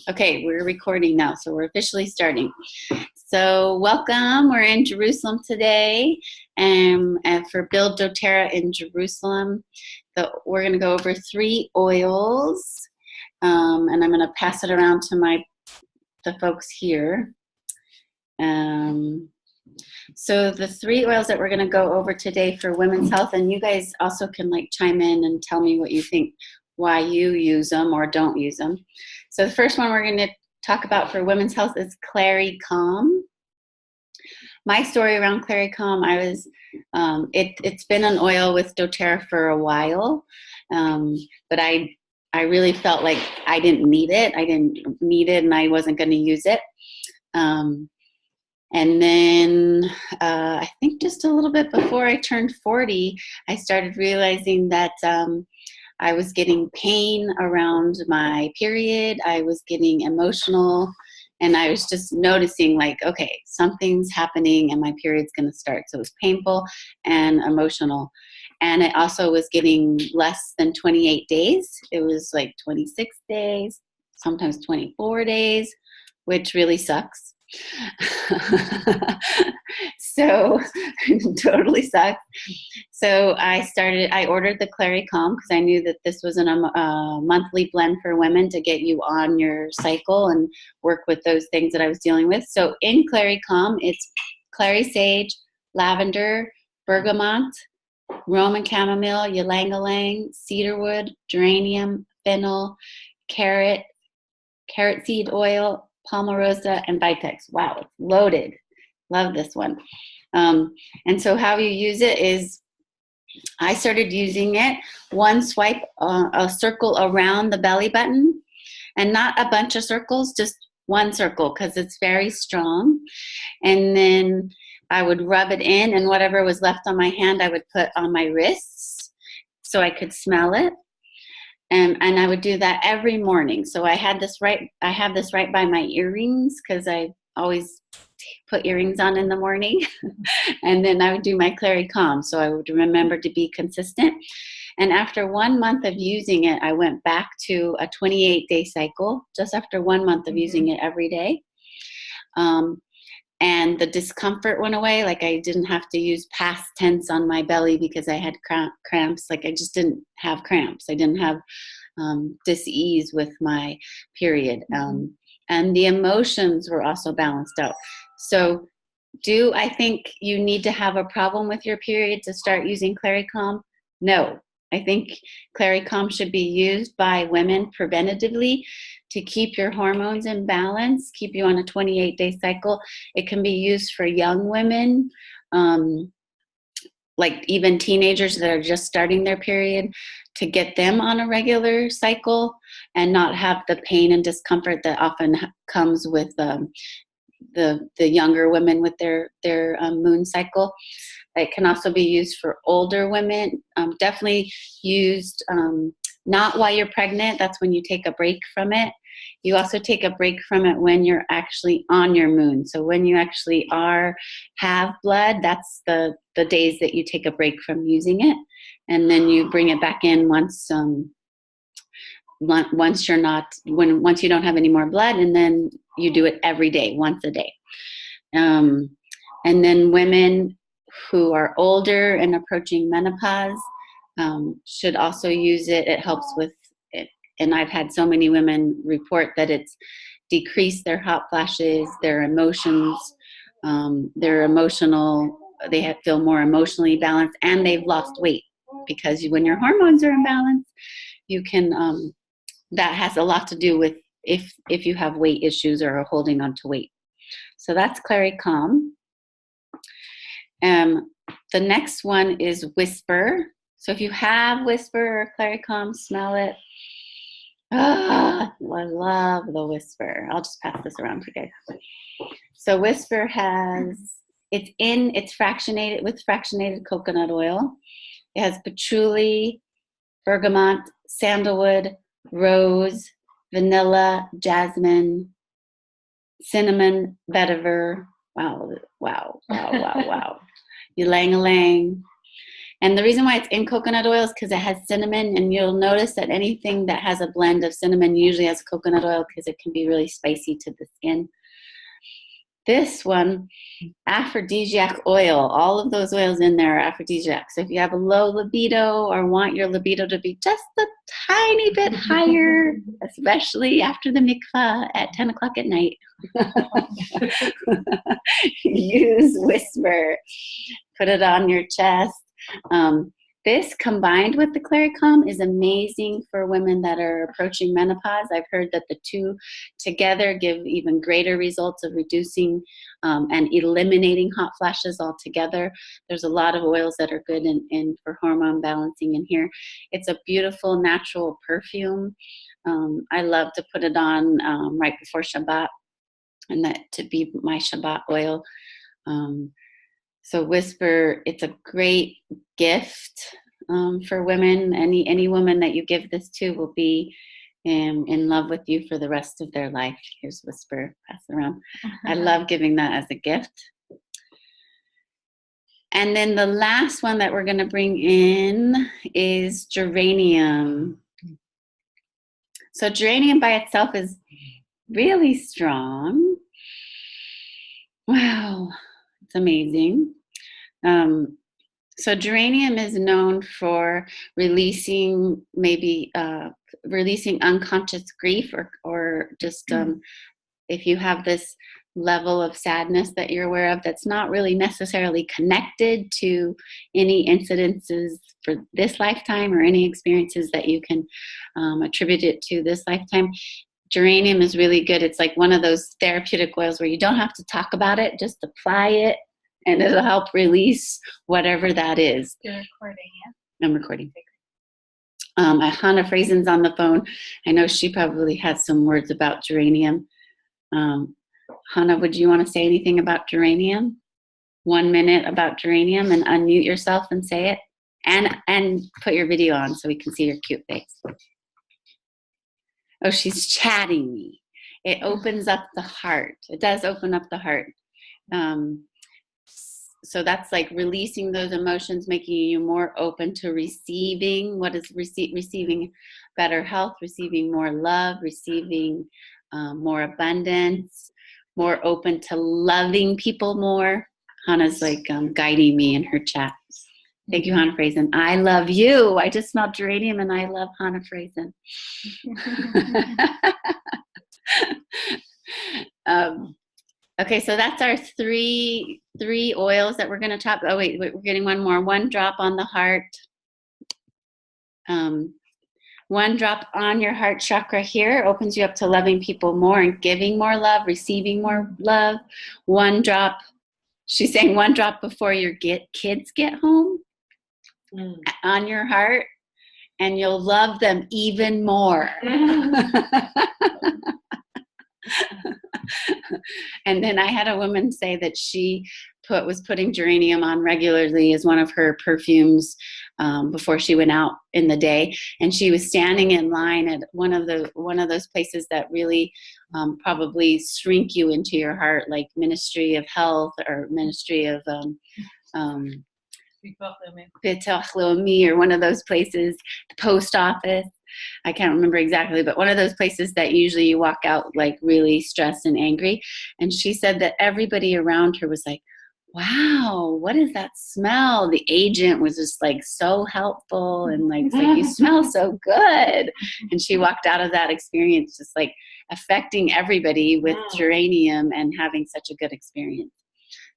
Okay, we're recording now, so we're officially starting. So welcome, we're in Jerusalem today, and for Build Doterra in Jerusalem. We're gonna go over 3 oils, and I'm gonna pass it around to the folks here. So the 3 oils that we're gonna go over today for women's health, and you guys also can chime in and tell me what you think, why you use them or don't use them. So the first one we're going to talk about for women's health is Clary Calm. My story around Clary Calm, it's been an oil with doTERRA for a while, but I really felt like I didn't need it. I didn't need it and I wasn't going to use it. And then I think just a little bit before I turned 40, I started realizing that I was getting pain around my period. I was getting emotional, and I was just noticing okay, something's happening and my period's going to start. So it was painful and emotional. And I also was getting less than 28 days. It was 26 days, sometimes 24 days, which really sucks. So totally sucks. So I ordered the Clary Calm because I knew that this was a monthly blend for women to get you on your cycle and work with those things that I was dealing with. So in Clary Calm, it's clary sage, lavender, bergamot, Roman chamomile, ylang-ylang, cedarwood, geranium, fennel, carrot seed oil, palmarosa, and vitex. Wow, it's loaded. Love this one. And so how you use it is, I started using it one swipe, a circle around the belly button, and not a bunch of circles, just one circle because it's very strong. And then I would rub it in, and whatever was left on my hand, I would put on my wrists so I could smell it. And I would do that every morning. So I have this right by my earrings because I always put earrings on in the morning. And then I would do my Clary Calm. So I would remember to be consistent. And after 1 month of using it, I went back to a 28-day cycle, just after 1 month of using it every day. And the discomfort went away. I didn't have to use past tense on my belly because I had cramps. I just didn't have cramps. I didn't have dis-ease with my period. And the emotions were also balanced out. So do I think you need to have a problem with your period to start using Clary Calm? No. I think Clary Calm should be used by women preventatively to keep your hormones in balance, keep you on a 28-day cycle. It can be used for young women, even teenagers that are just starting their period, to get them on a regular cycle and not have the pain and discomfort that often comes with the younger women with their moon cycle. It can also be used for older women. Definitely used not while you're pregnant. That's when you take a break from it. You also take a break from it when you're actually on your moon. So when you actually have blood, that's the days that you take a break from using it, and then you bring it back in once you don't have any more blood, and then you do it every day, once a day. And then women who are older and approaching menopause should also use it. It helps with it. And I've had so many women report that it's decreased their hot flashes, their emotions, they feel more emotionally balanced, and they've lost weight. Because when your hormones are imbalanced, you can, that has a lot to do with if you have weight issues or are holding on to weight. So that's Clary Calm. The next one is Whisper. So if you have Whisper or Clary Calm, smell it. I love the Whisper. I'll just pass this around to you guys. So Whisper it's fractionated with fractionated coconut oil. It has patchouli, bergamot, sandalwood, rose, vanilla, jasmine, cinnamon, vetiver. Wow. Ylang-ylang. And the reason why it's in coconut oil is because it has cinnamon, and you'll notice that anything that has a blend of cinnamon usually has coconut oil because it can be really spicy to the skin. This one, aphrodisiac oil, all of those oils in there are aphrodisiac. So if you have a low libido or want your libido to be just a tiny bit higher, especially after the mikvah at 10 o'clock at night, use Whisper. Put it on your chest. This combined with the Clary Calm is amazing for women that are approaching menopause. I've heard that the two together give even greater results of reducing and eliminating hot flashes altogether. There's a lot of oils that are good in for hormone balancing in here. It's a beautiful natural perfume. I love to put it on right before Shabbat, and that to be my Shabbat oil. So Whisper, it's a great gift for women. Any woman that you give this to will be in love with you for the rest of their life. Here's Whisper, pass it around. I love giving that as a gift. And then the last one that we're going to bring in is Geranium. So Geranium by itself is really strong. Wow, it's amazing. So Geranium is known for releasing releasing unconscious grief or just if you have this level of sadness that you're aware of that's not really necessarily connected to any incidences for this lifetime or any experiences that you can attribute it to this lifetime. Geranium is really good. It's like one of those therapeutic oils where you don't have to talk about it, just apply it, and it'll help release whatever that is. You're recording, yeah? I'm recording. Hannah Frazen's on the phone. I know she probably has some words about Geranium. Hannah, would you want to say anything about Geranium? 1 minute about Geranium, and unmute yourself and say it. And put your video on so we can see your cute face. Oh, she's chatting me. It opens up the heart. It does open up the heart. So that's like releasing those emotions, making you more open to receiving. What is receiving better health, receiving more love, receiving more abundance, more open to loving people more. Hannah's like guiding me in her chat. Thank you, Hannah Frazen. I love you. I just smelled Geranium and I love Hannah Frazen. Okay, so that's our three oils that we're going to top. Oh, wait, we're getting one more. One drop on the heart. One drop on your heart chakra here opens you up to loving people more and giving more love, receiving more love. One drop, she's saying one drop before your kids get home on your heart, and you'll love them even more. And then I had a woman say that she was putting Geranium on regularly as one of her perfumes before she went out in the day, and she was standing in line at one of those places that really probably shrink you into your heart, like Ministry of Health or Ministry of Bitach Leumi, or one of those places, the post office. I can't remember exactly, but one of those places that usually you walk out like really stressed and angry. And she said that everybody around her was like, wow, what is that smell? The agent was just like so helpful and like, it's like, you smell so good. And she walked out of that experience just like affecting everybody with Geranium and having such a good experience.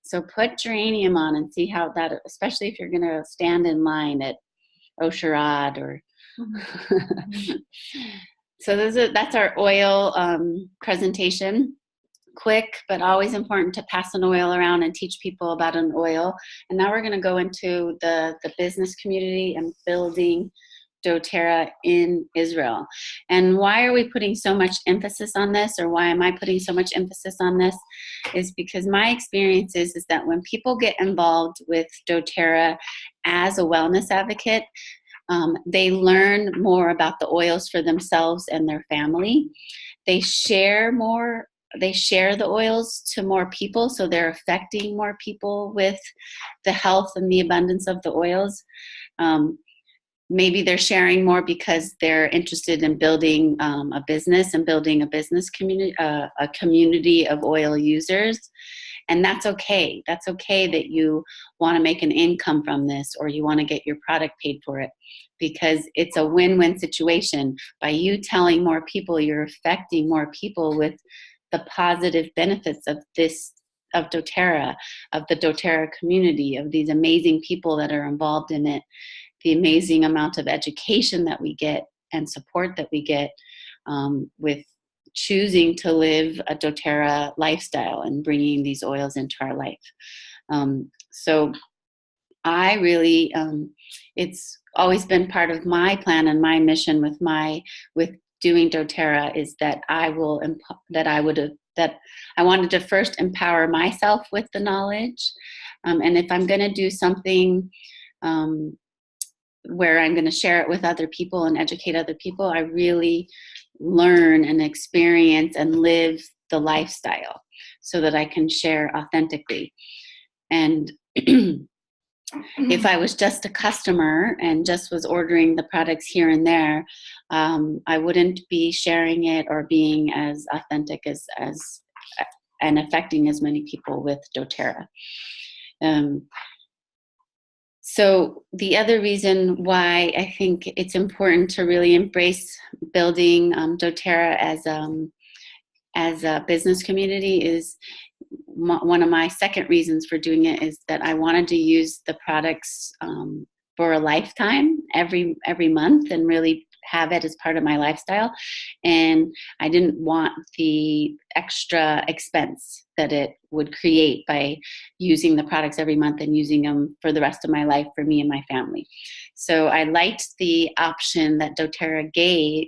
So put Geranium on and see how that, especially if you're going to stand in line at Osherad or so that's our oil presentation. Quick, but always important to pass an oil around and teach people about an oil. And now we're going to go into the business community and building Doterra in Israel. And why are we putting so much emphasis on this, or why am I putting so much emphasis on this, is because my experience is that when people get involved with Doterra as a wellness advocate, they learn more about the oils for themselves and their family. They share more they share the oils to more people, so they're affecting more people with the health and the abundance of the oils. Maybe they're sharing more because they're interested in building a business and building a business community, a community of oil users. And that's okay. That's okay that you want to make an income from this, or you want to get your product paid for it, because it's a win-win situation. By you telling more people, you're affecting more people with the positive benefits of this, of doTERRA, of the doTERRA community, of these amazing people that are involved in it, the amazing amount of education that we get and support that we get with choosing to live a doTERRA lifestyle and bringing these oils into our life. So I really, it's always been part of my plan and my mission with doing doTERRA is that I wanted to first empower myself with the knowledge. And if I'm going to do something where I'm going to share it with other people and educate other people, I really learn and experience and live the lifestyle so that I can share authentically. And if I was just a customer and just was ordering the products here and there, I wouldn't be sharing it or being as authentic as and affecting as many people with doTERRA. So the other reason why I think it's important to really embrace building doTERRA as a business community is one of my second reasons for doing it is that I wanted to use the products for a lifetime every month and really have it as part of my lifestyle. And I didn't want the extra expense that it would create by using the products every month and using them for the rest of my life for me and my family. So I liked the option that doTERRA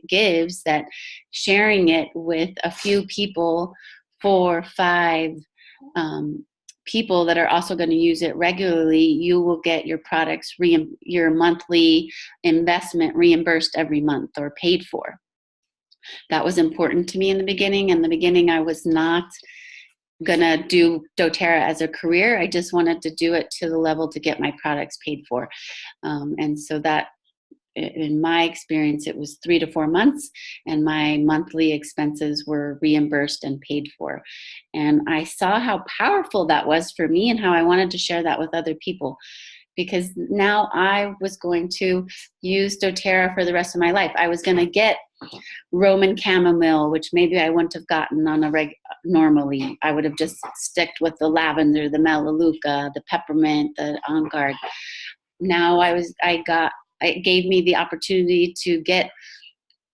gives, that sharing it with a few people, 4, 5 people that are also going to use it regularly, you will get your products, your monthly investment reimbursed every month or paid for. That was important to me in the beginning. In the beginning, I was not going to do doTERRA as a career. I just wanted to do it to the level to get my products paid for. And so that, in my experience, it was 3 to 4 months, and my monthly expenses were reimbursed and paid for. And I saw how powerful that was for me and how I wanted to share that with other people, because now I was going to use doTERRA for the rest of my life. I was going to get Roman chamomile, which maybe I wouldn't have gotten on normally. I would have just sticked with the lavender, the melaleuca, the peppermint, the on guard. Now it gave me the opportunity to get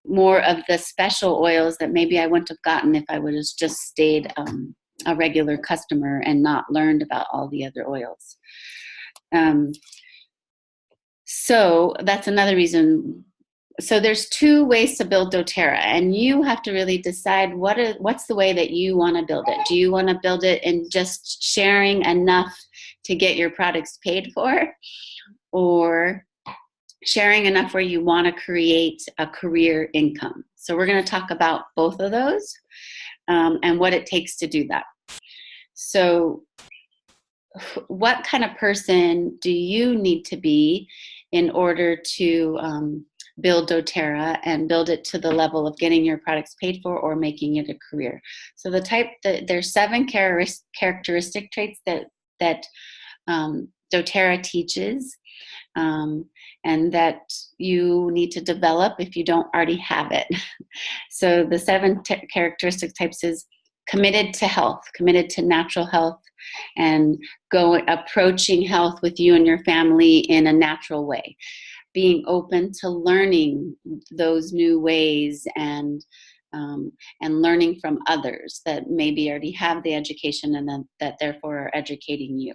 more of the special oils that maybe I wouldn't have gotten if I would have just stayed a regular customer and not learned about all the other oils. So that's another reason. So there's 2 ways to build doTERRA, and you have to really decide what's the way that you want to build it. Do you want to build it in just sharing enough to get your products paid for, or sharing enough where you want to create a career income? So we're going to talk about both of those and what it takes to do that. So what kind of person do you need to be in order to build doTERRA and build it to the level of getting your products paid for or making it a career? So there's 7 characteristic traits that doTERRA teaches, and that you need to develop if you don't already have it. So the 7 characteristic types is committed to health, committed to natural health, and approaching health with you and your family in a natural way. Being open to learning those new ways and learning from others that maybe already have the education and that therefore are educating you.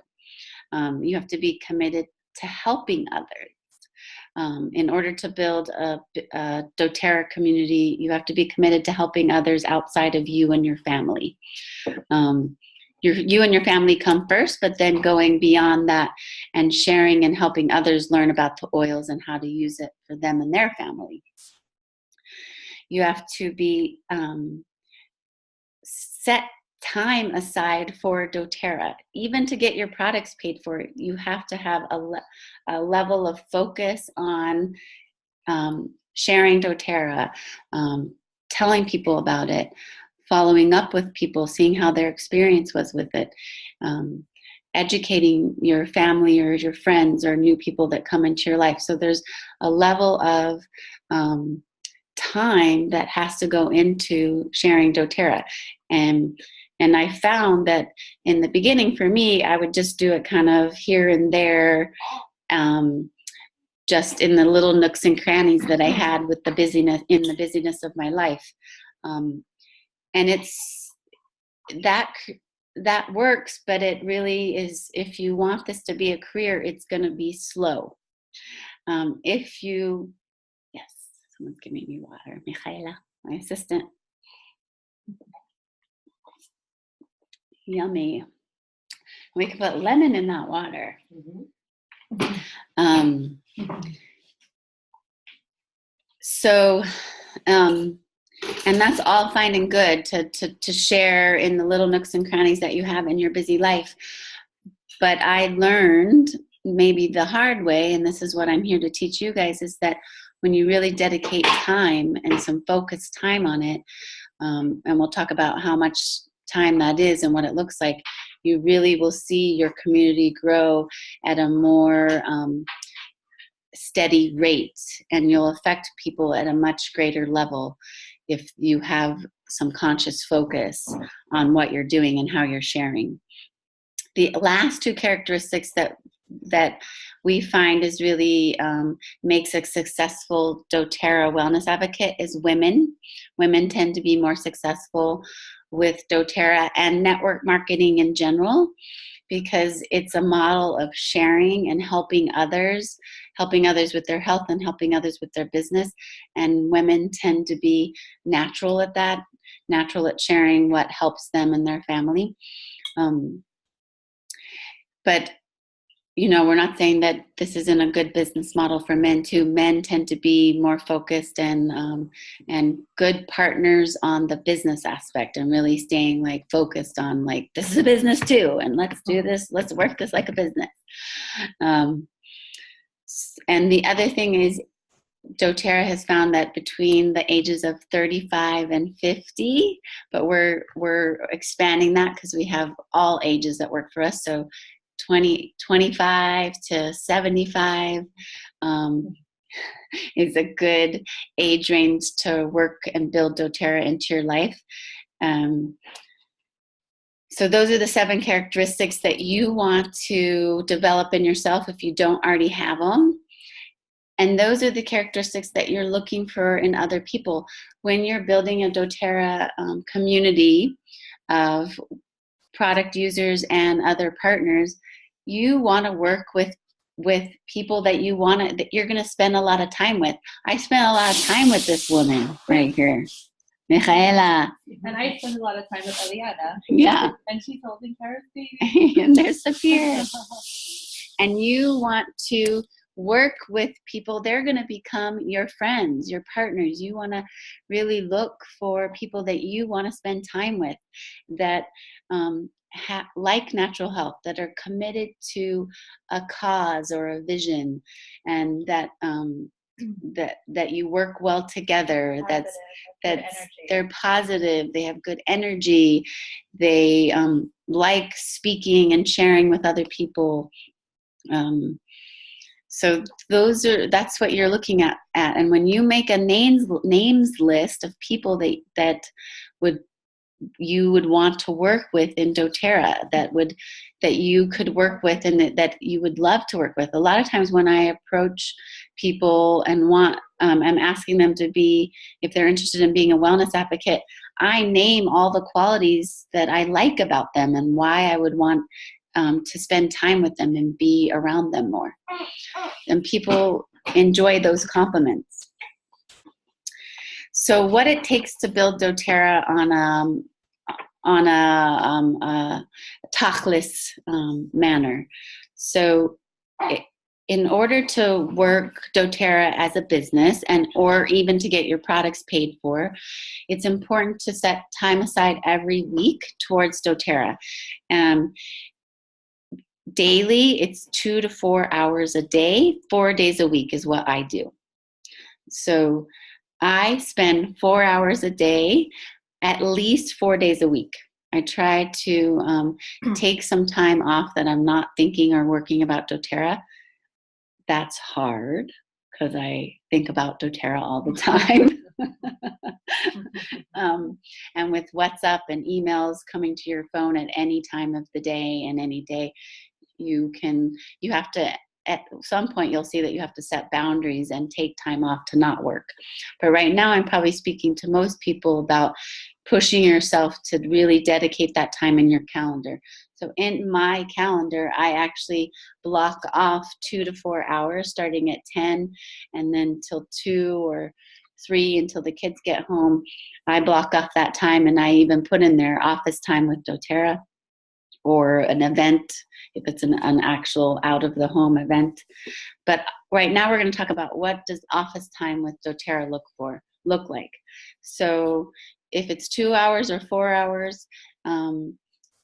You have to be committed to helping others. In order to build a doTERRA community, you have to be committed to helping others outside of you and your family. You and your family come first, but then going beyond that and sharing and helping others learn about the oils and how to use it for them and their family. You have to be set time aside for doTERRA. Even to get your products paid for, you have to have a level of focus on sharing doTERRA, telling people about it, following up with people, seeing how their experience was with it, educating your family or your friends or new people that come into your life. So there's a level of time that has to go into sharing doTERRA. And I found that in the beginning for me, I would just do it kind of here and there, just in the little nooks and crannies that I had with the busyness of my life. And it's that works, but it really is, if you want this to be a career, it's going to be slow. Yes, someone's giving me water. Michaela, my assistant. Yummy. We could put lemon in that water. And that's all fine and good to share in the little nooks and crannies that you have in your busy life. But I learned, maybe the hard way, and this is what I'm here to teach you guys, is that when you really dedicate time and some focused time on it, and we'll talk about how much time that is and what it looks like, you really will see your community grow at a more steady rate, and you'll affect people at a much greater level if you have some conscious focus on what you're doing and how you're sharing. The last two characteristics that we find is really makes a successful doTERRA wellness advocate is women. Women tend to be more successful with doTERRA and network marketing in general, because it's a model of sharing and helping others with their health and helping others with their business. And women tend to be natural at that, natural at sharing what helps them and their family. But we're not saying that this isn't a good business model for men too. Men tend to be more focused and good partners on the business aspect, and really staying focused on this is a business too, and let's do this, let's work this like a business. And the other thing is, doTERRA has found that between the ages of 35 and 50, but we're expanding that because we have all ages that work for us. So 25 to 75 is a good age range to work and build doTERRA into your life. So those are the 7 characteristics that you want to develop in yourself if you don't already have them. And those are the characteristics that you're looking for in other people. When you're building a doTERRA community of product users and other partners, you want to work with people that that you're going to spend a lot of time with. I spent a lot of time with this woman right here, Michaela. And I spend a lot of time with Eliana. Yeah. And she's holding Tara's baby. And there's Sophia. And you want to work with people. They're going to become your friends, your partners. You want to really look for people that you want to spend time with, that like natural health, that are committed to a cause or a vision, and that you work well together. They're positive. They have good energy. They like speaking and sharing with other people. So that's what you're looking at. And when you make a names list of people that you would want to work with in doTERRA, that you could work with and that you would love to work with. A lot of times when I approach people and I'm asking them to be, if they're interested in being a wellness advocate, I name all the qualities that I like about them and why I would want to spend time with them and be around them more. And people enjoy those compliments. So what it takes to build doTERRA on a tachlis manner. So in order to work doTERRA as a business and or even to get your products paid for, it's important to set time aside every week towards doTERRA. Daily, it's 2 to 4 hours a day, 4 days a week is what I do. So I spend 4 hours a day, at least 4 days a week. I try to take some time off that I'm not thinking or working about doTERRA. That's hard because I think about doTERRA all the time. And with WhatsApp and emails coming to your phone at any time of the day and any day, you have to, at some point you'll see that you have to set boundaries and take time off to not work. But right now I'm probably speaking to most people about pushing yourself to really dedicate that time in your calendar. So in my calendar, I actually block off 2 to 4 hours starting at 10 and then till 2 or 3 until the kids get home. I block off that time, and I even put in there office time with doTERRA or an event if it's an actual out of the home event. But right now we're going to talk about what does office time with doTERRA look like. So if it's 2 hours or 4 hours,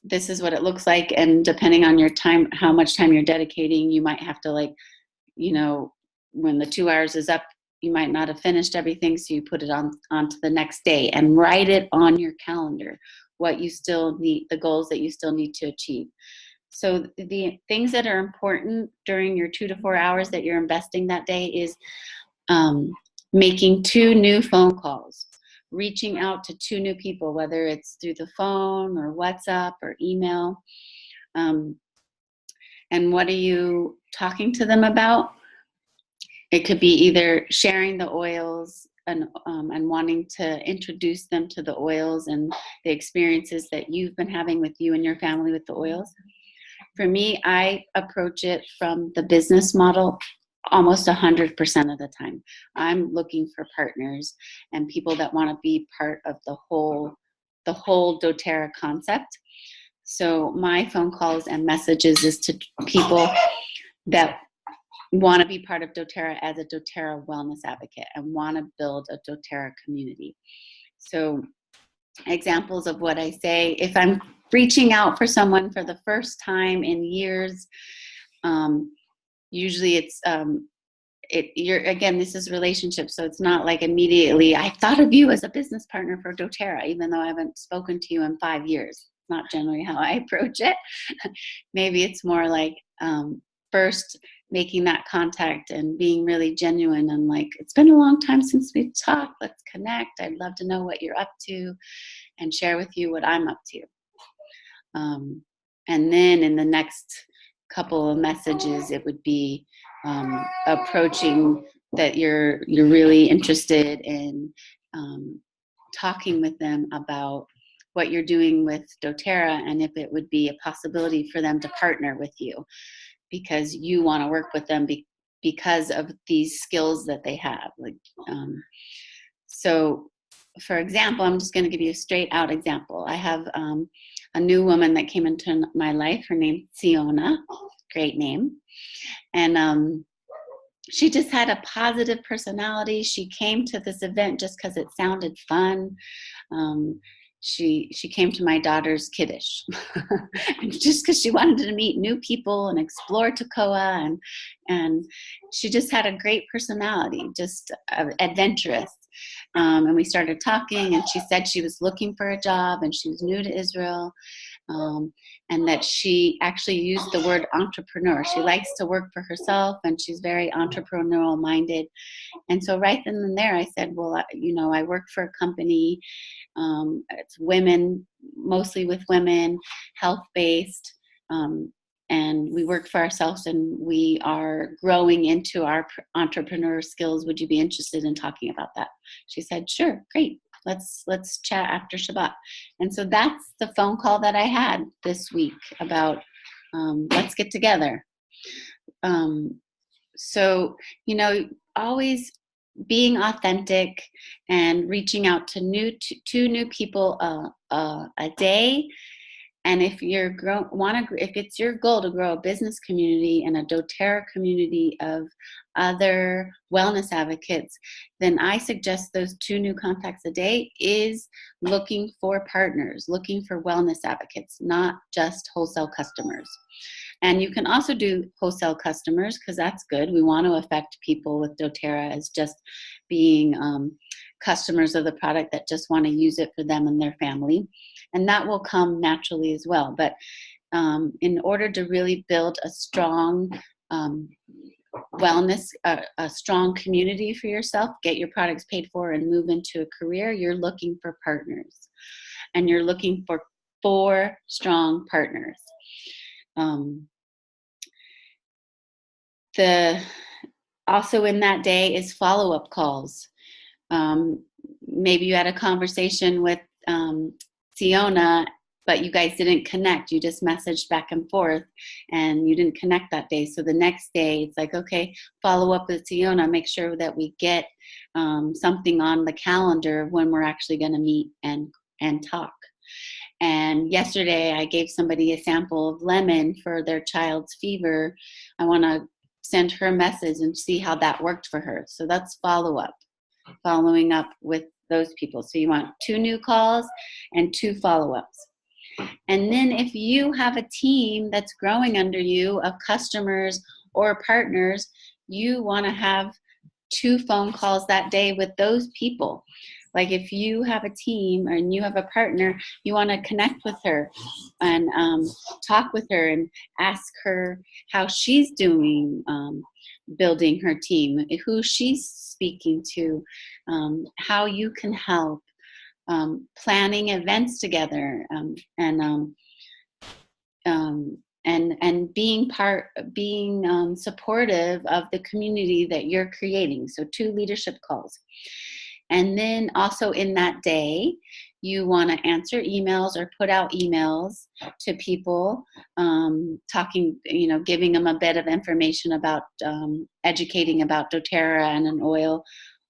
this is what it looks like. And depending on your time, how much time you're dedicating, you might have to, like, when the 2 hours is up, you might not have finished everything, so you put it onto the next day and write it on your calendar, what you still need, the goals that you still need to achieve. So the things that are important during your 2 to 4 hours that you're investing that day is making 2 new phone calls, reaching out to 2 new people, whether it's through the phone or WhatsApp or email. And what are you talking to them about? It could be either sharing the oils and wanting to introduce them to the oils and the experiences that you've been having with you and your family with the oils. For me, I approach it from the business model almost 100% of the time. I'm looking for partners and people that want to be part of the whole doTERRA concept. So my phone calls and messages is to people that want to be part of doTERRA as a doTERRA wellness advocate and want to build a doTERRA community. So examples of what I say, if I'm reaching out for someone for the first time in years, usually it's again, this is relationship, so it's not like immediately I thought of you as a business partner for doTERRA, even though I haven't spoken to you in 5 years. Not generally how I approach it. Maybe it's more like first making that contact and being really genuine and like, it's been a long time since we've talked, let's connect, I'd love to know what you're up to and share with you what I'm up to. And then in the next couple of messages, it would be approaching that you're really interested in talking with them about what you're doing with doTERRA and if it would be a possibility for them to partner with you because you want to work with them because of these skills that they have. So for example, I'm just going to give you a straight out example. I have a new woman that came into my life. Her name's Siona, great name. And she just had a positive personality. She came to this event just because it sounded fun. She came to my daughter's kiddush just because she wanted to meet new people and explore Tekoa, and she just had a great personality, just adventurous. And we started talking, and she said she was looking for a job and she was new to Israel, and that she actually used the word entrepreneur. She likes to work for herself and she's very entrepreneurial minded. And so right then and there I said, well, I work for a company. It's women, mostly with women, health-based, and we work for ourselves and we are growing into our entrepreneur skills. Would you be interested in talking about that? She said, sure, great. Let's chat after Shabbat. And so that's the phone call that I had this week about let's get together. So, always being authentic and reaching out to two new people a day And if if it's your goal to grow a business community and a doTERRA community of other wellness advocates, then I suggest those 2 new contacts a day is looking for partners, looking for wellness advocates, not just wholesale customers. And you can also do wholesale customers, because that's good. We want to affect people with doTERRA as just being customers of the product that just want to use it for them and their family. And that will come naturally as well. But in order to really build a strong wellness, a strong community for yourself, get your products paid for, and move into a career, you're looking for partners. And you're looking for 4 strong partners. Also in that day is follow-up calls. Maybe you had a conversation with Siona, but you guys didn't connect. You just messaged back and forth, and you didn't connect that day. So the next day, it's like, okay, follow up with Siona. Make sure that we get something on the calendar of when we're actually going to meet and talk. And yesterday, I gave somebody a sample of lemon for their child's fever. I want to send her a message and see how that worked for her. So that's follow-up, following up with those people. So you want 2 new calls and 2 follow-ups. And then if you have a team that's growing under you of customers or partners, you want to have 2 phone calls that day with those people. Like if you have a team and you have a partner, you want to connect with her and talk with her and ask her how she's doing building her team, who she's speaking to, how you can help, planning events together, and being supportive of the community that you're creating. So 2 leadership calls. And then also in that day, you want to answer emails or put out emails to people, talking, giving them a bit of information about, educating about doTERRA and an oil.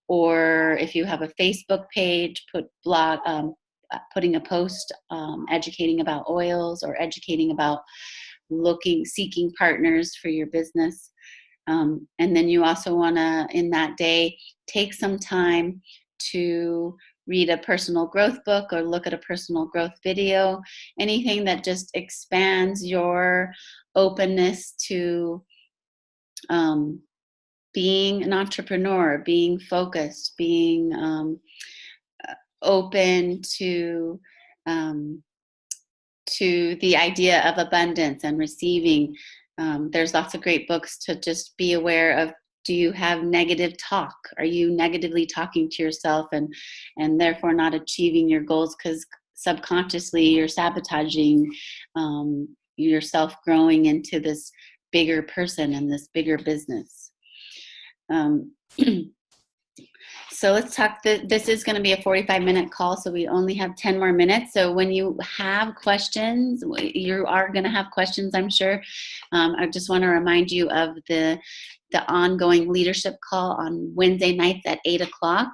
Or if you have a Facebook page, putting a post educating about oils, or educating about seeking partners for your business. And then you also want to, in that day, take some time to read a personal growth book or look at a personal growth video, anything that just expands your openness to being an entrepreneur, being focused, being open to the idea of abundance and receiving. There's lots of great books to just be aware of. Do you have negative talk? Are you negatively talking to yourself and therefore not achieving your goals because subconsciously you're sabotaging yourself growing into this bigger person and this bigger business? So let's talk. This is going to be a 45-minute call, so we only have 10 more minutes. So when you have questions, you are going to have questions, I'm sure. I just want to remind you of the ongoing leadership call on Wednesday nights at 8 o'clock.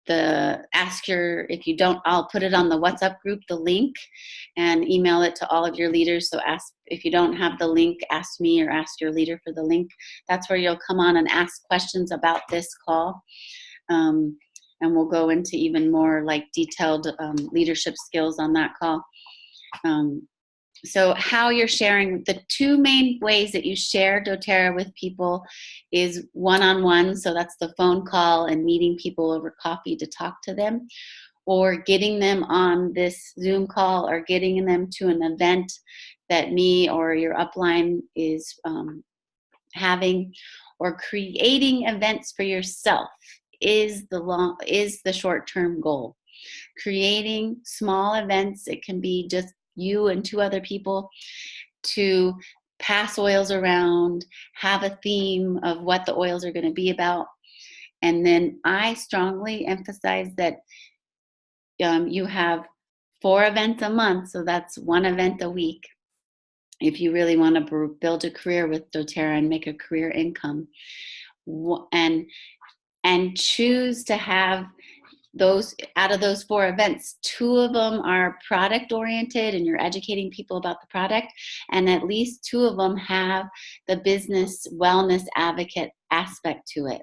If you don't, I'll put it on the WhatsApp group, the link, and email it to all of your leaders. So if you don't have the link, ask me or ask your leader for the link. That's where you'll come on and ask questions about this call. And we'll go into even more detailed leadership skills on that call. So how you're sharing, the 2 main ways that you share doTERRA with people is one-on-one. So that's the phone call and meeting people over coffee to talk to them, or getting them on this Zoom call, or getting them to an event that me or your upline is having, or creating events for yourself is the short-term goal. Creating small events, it can be just you and 2 other people, to pass oils around, have a theme of what the oils are going to be about. And then I strongly emphasize that you have 4 events a month, so that's 1 event a week, if you really want to build a career with doTERRA and make a career income. And choose to have those out of those 4 events, 2 of them are product oriented and you're educating people about the product, and at least 2 of them have the business wellness advocate aspect to it,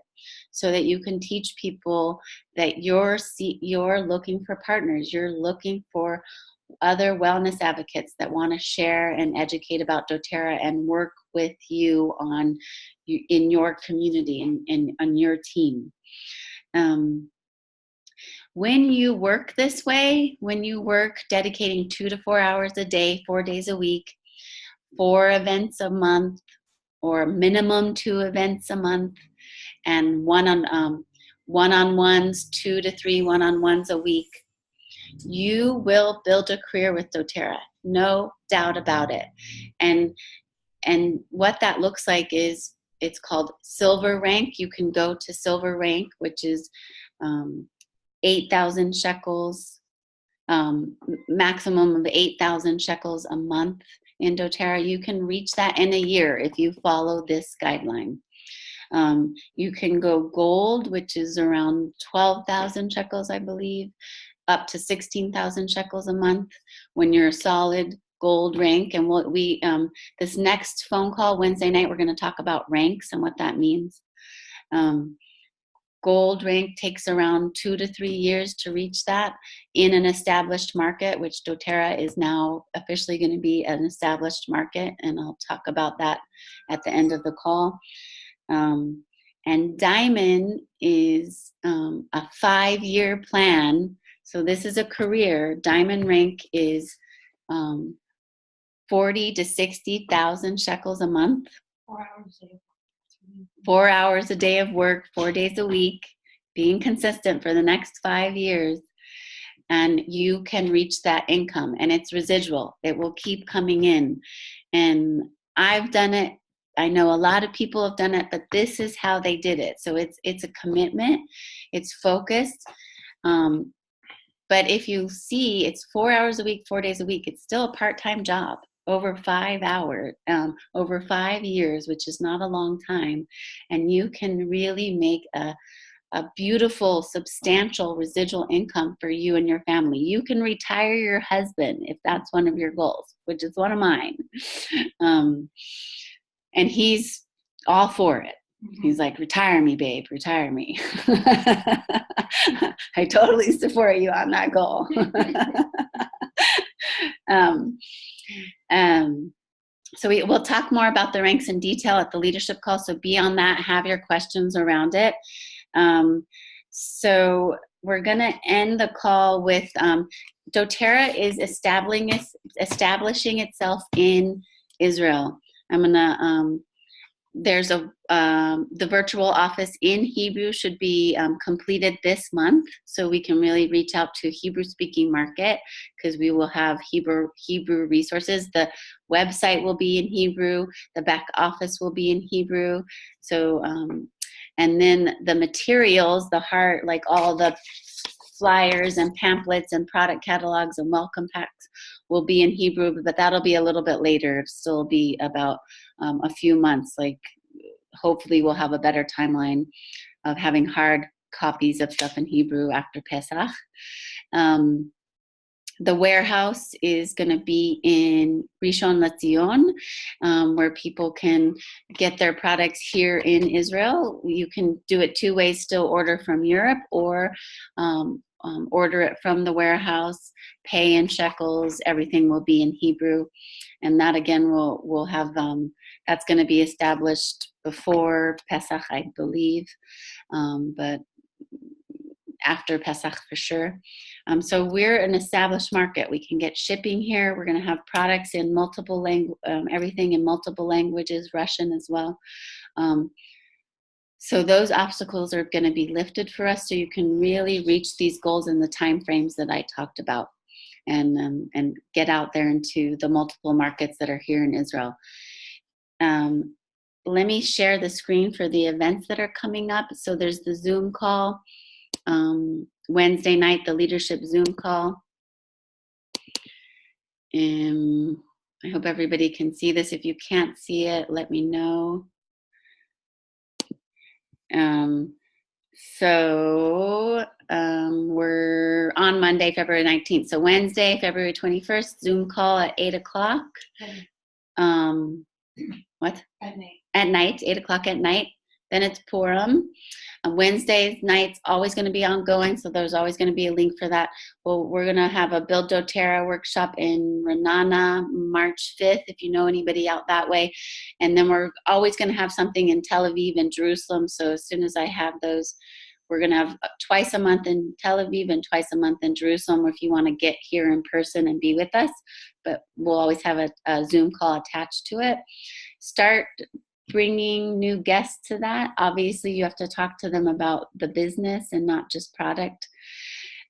so that you can teach people that you're looking for partners, you're looking for other wellness advocates that want to share and educate about doTERRA and work with you in your community and on your team. When you work this way, when you work dedicating 2 to 4 hours a day, 4 days a week, 4 events a month, or minimum 2 events a month, and one-on-ones, 2 to 3 one-on-ones a week, you will build a career with doTERRA, no doubt about it. And what that looks like is, it's called silver rank. You can go to silver rank, which is 8,000 shekels, maximum of 8,000 shekels a month in doTERRA. You can reach that in a year if you follow this guideline. You can go gold, which is around 12,000 shekels, I believe, up to 16,000 shekels a month when you're a solid gold rank. And this next phone call Wednesday night, we're going to talk about ranks and what that means. Gold rank takes around 2 to 3 years to reach that in an established market, which doTERRA is now officially going to be an established market, and I'll talk about that at the end of the call. And diamond is a 5-year plan. So this is a career. Diamond rank is 40 to 60,000 shekels a month. 4 hours a day. 4 hours a day of work, 4 days a week, being consistent for the next 5 years. And you can reach that income, and it's residual. It will keep coming in. And I've done it. I know a lot of people have done it, but this is how they did it. So it's a commitment. It's focused. But if you see, it's 4 hours a week, 4 days a week. It's still a part-time job over 5 hours, over 5 years, which is not a long time. And you can really make a beautiful, substantial residual income for you and your family. You can retire your husband if that's one of your goals, which is one of mine. And he's all for it. He's like, retire me, babe, retire me. I totally support you on that goal. So we'll talk more about the ranks in detail at the leadership call. So be on that, have your questions around it. So we're going to end the call with doTERRA is establishing itself in Israel. I'm going to, there's the virtual office in Hebrew should be completed this month, so we can really reach out to Hebrew-speaking market, because we will have Hebrew resources. The website will be in Hebrew. The back office will be in Hebrew. So, and then the materials, like all the flyers and pamphlets and product catalogs and welcome packs will be in Hebrew, but that'll be a little bit later. It'll still be about a few months. Like, hopefully we'll have a better timeline of having hard copies of stuff in Hebrew after Pesach. The warehouse is going to be in Rishon LeZion, where people can get their products here in Israel. You can do it 2 ways: still order from Europe, or order it from the warehouse, pay in shekels. Everything will be in Hebrew. And that, again, we'll have, that's going to be established before Pesach, I believe, but after Pesach for sure. So we're an established market. We can get shipping here. We're going to have products in multiple everything in multiple languages, Russian as well. So those obstacles are going to be lifted for us, so you can really reach these goals in the time frames that I talked about, and get out there into the multiple markets that are here in Israel. Let me share the screen for the events that are coming up. So there's the Zoom call, Wednesday night, the leadership Zoom call. I hope everybody can see this. If you can't see it, let me know. So we're on Monday, February 19th. So Wednesday, February 21st, Zoom call at 8 o'clock. What? At night. At night, 8 o'clock at night. Then it's Purim. Wednesdays nights always going to be ongoing, so there's always going to be a link for that. Well, we're going to have a Build doTERRA workshop in Renana March 5th, if you know anybody out that way. And then we're always going to have something in Tel Aviv and Jerusalem. So as soon as I have those, we're going to have twice a month in Tel Aviv and twice a month in Jerusalem if you want to get here in person and be with us. But we'll always have a Zoom call attached to it. Start bringing new guests to that. Obviously, you have to talk to them about the business and not just product.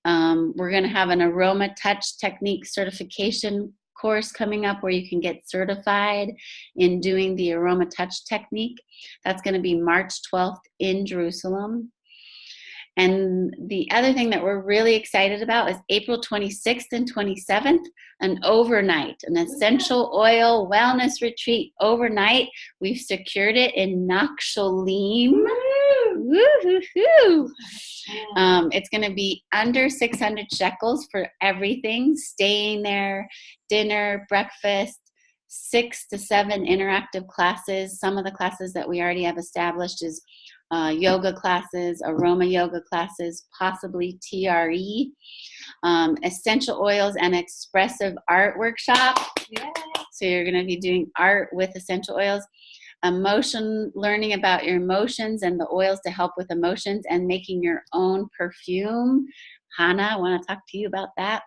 We're going to have an aroma touch technique certification course coming up where you can get certified in doing the aroma touch technique. That's going to be March 12th in Jerusalem. And the other thing that we're really excited about is April 26th and 27th, an overnight, an essential oil wellness retreat overnight. We've secured it in Nakshalim. Woo-hoo-hoo. It's going to be under 600 shekels for everything, staying there, dinner, breakfast, 6 to 7 interactive classes. Some of the classes that we already have established is yoga classes, aroma yoga classes, possibly TRE, essential oils and expressive art workshop. Yay. So you're going to be doing art with essential oils, learning about your emotions and the oils to help with emotions, and making your own perfume. Hannah, I want to talk to you about that.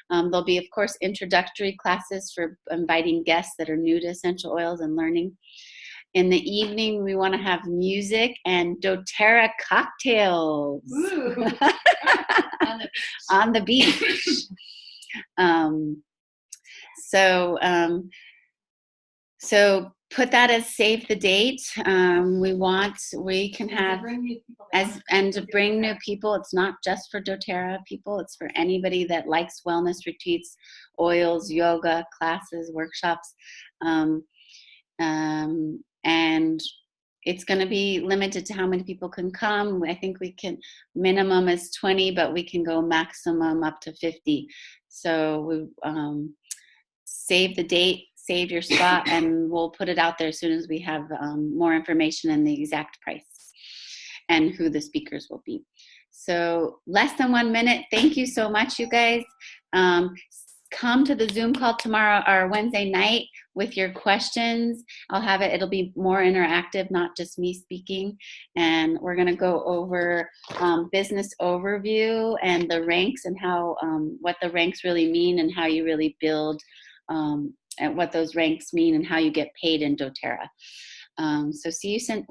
There'll be, of course, introductory classes for inviting guests that are new to essential oils and learning. In the evening, we want to have music and doTERRA cocktails. On the beach. So put that as save the date. We can have to bring new people. It's not just for doTERRA people. It's for anybody that likes wellness retreats, oils, yoga classes, workshops. And it's going to be limited to how many people can come. I think we can, minimum is 20, but we can go maximum up to 50. So we save the date, save your spot, and we'll put it out there as soon as we have more information and the exact price and who the speakers will be. So less than 1 minute. Thank you so much, you guys. Come to the Zoom call tomorrow or Wednesday night with your questions. I'll have it. It'll be more interactive, not just me speaking. And we're going to go over business overview and the ranks and how what the ranks really mean and how you really build and what those ranks mean and how you get paid in doTERRA. So see you soon.